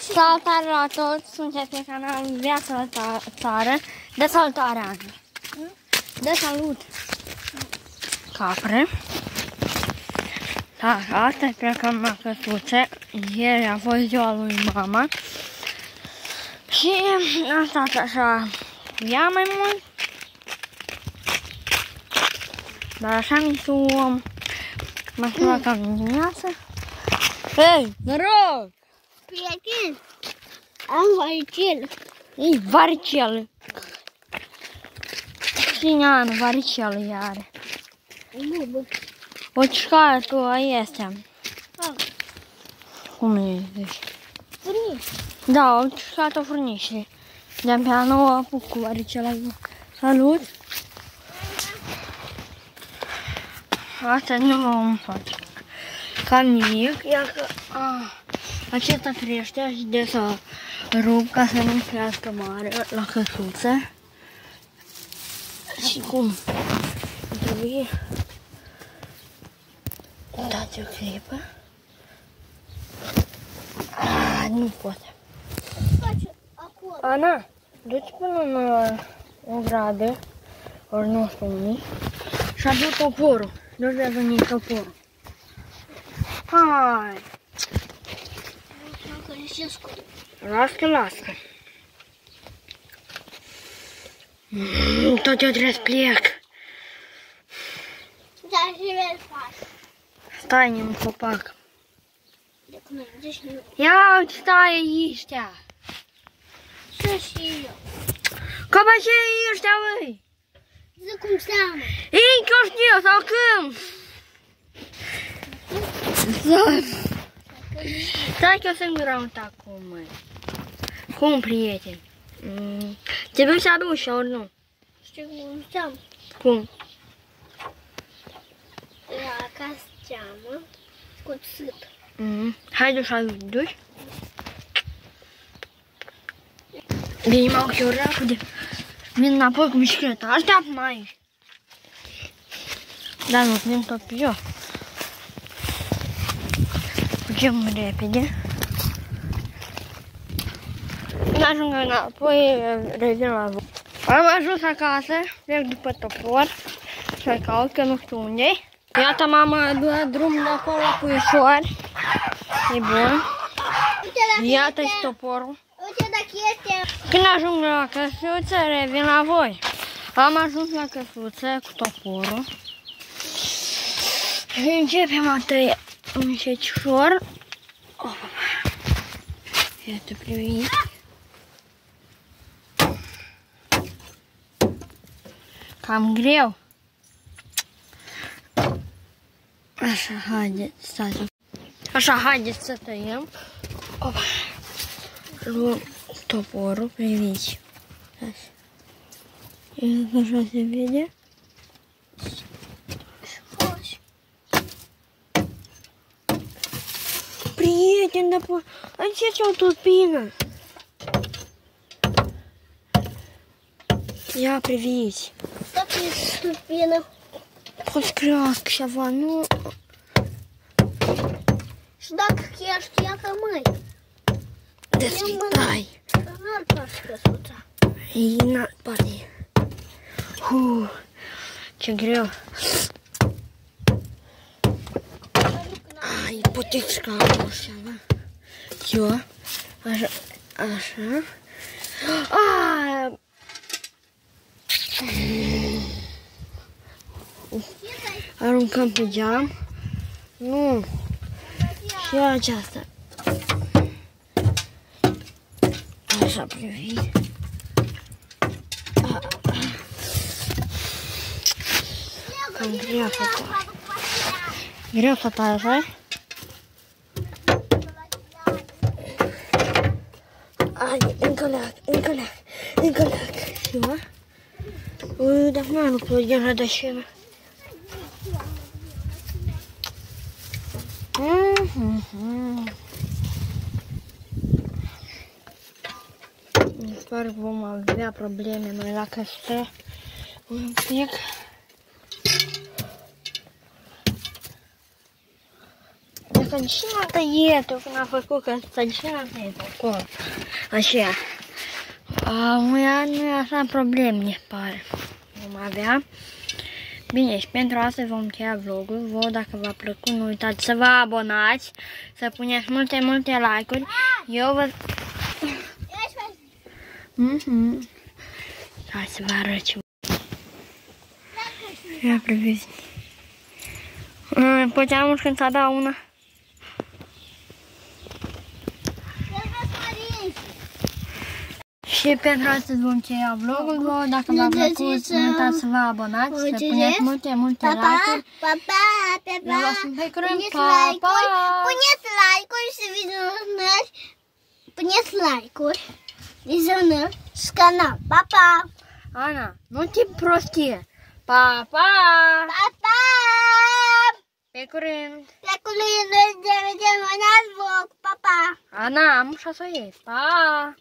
Salutare la toți, sunteți pe canalul Viața Țară, de salutare, Ana. De salut, capre. Da, astăzi plecăm la căsuțe. Ieri a fost ziua lui mama. Și am stat așa ea mai mult. Dar așa mi s-o m-a sunat cam dimineață. Hei, noroc! Prieten, am varicel. Ei, varicel. Cine Ana, varicel iar. Nu, O ciucată este. Cum e, deci? furnici. Da, o ciucată furnici. De-am pe anul o apuc cu varicela. Salut! Asta nu vom face cam nimic, iar că acesta crește și de să rup ca să nu crească mare la căsuță. Și cum? Trebuie... Dați o clipă. Nu pot. Ana, du-ți până la o gradă, ori nu știu unii, și adu toporul. Nu trebuie veni toporul. Hai! Lasă. Tot eu trebuie să plec. Da, și vei face. Stai în copac. Ia uite, stai aici. Și eu. Copacii ăștia, băi! Zic cum seamă. Ei, că știu, sau când? Stai că eu singur am uitat cum, măi. Cum, prieten? Trebuie să aduci, ori nu? Știu cum seamă. Cum? La acasă seamă, cu țât. Haide să aduci. Bine, m-au chiar rapide. Vin înapoi cu bicicleta. Așteaptă-mă aici. Dar nu vin tot pe jos. Fugim repede. Când ajung înapoi, revin la voi. Am ajuns acasă, plec după topor să-l caut, că nu știu unde-i. Iată, mama a luat drum de acolo la puișoari. E bun. Iată și toporul. Uite dacă este... Când ajung la căsuță, revin la voi. Am ajuns la căsuță cu toporul. Și începem a tăia încetișor. Iată, priviți. Cam greu. Așa, haideți, stați. Așa, haideți să tăiem. Opa. Luăm toporul, priviți. Așa se vede. Prieten, dar aici e o tulpină. Ia, priviți. Dacă e tulpină. Poți crească ceva, nu? Și dacă chiar știa că măi. Deschidai. N-ar parte căsuța. E n-ar parte. Ce greu. Ai, puteți ca așa, da? Eu, așa. Aruncăm pe geam. Nu. Și aceasta. Așa, priviți. Cam greu făcut. Greu făcut așa. Hai, încă leac. Și eu. Dar nu pot găsa de șină. Sper că vom avea probleme noi la căsuță. Un pic. că și n-a tăiet-o când a făcut că și n-a tăiet acolo. Așa. Nu e așa probleme, ne pare. Vom avea. Bine, și pentru asta vom încheia vlogul. Vă, dacă v-a plăcut, nu uitați să vă abonați, să puneți multe like-uri. Eu vă... Hai să vă arăt ce... Ia priviți. Puteam când s-a dat una. Și pentru astăzi vom încheia vlogul. Vă, dacă v-a plăcut, nu uitați să vă abonați, să puneți multe like-uri. Eu vă spun pe curând, pa! Puneți like-uri și vizionări. Puneți like-uri, vizionări și canal. Pa, pa! Ana, nu te prostie! Pa, pa! Pa, pa! Pe curând! Pe curând, ne vedem în alt vlog. Pa, pa! Ana, am ușa să o iei. Pa!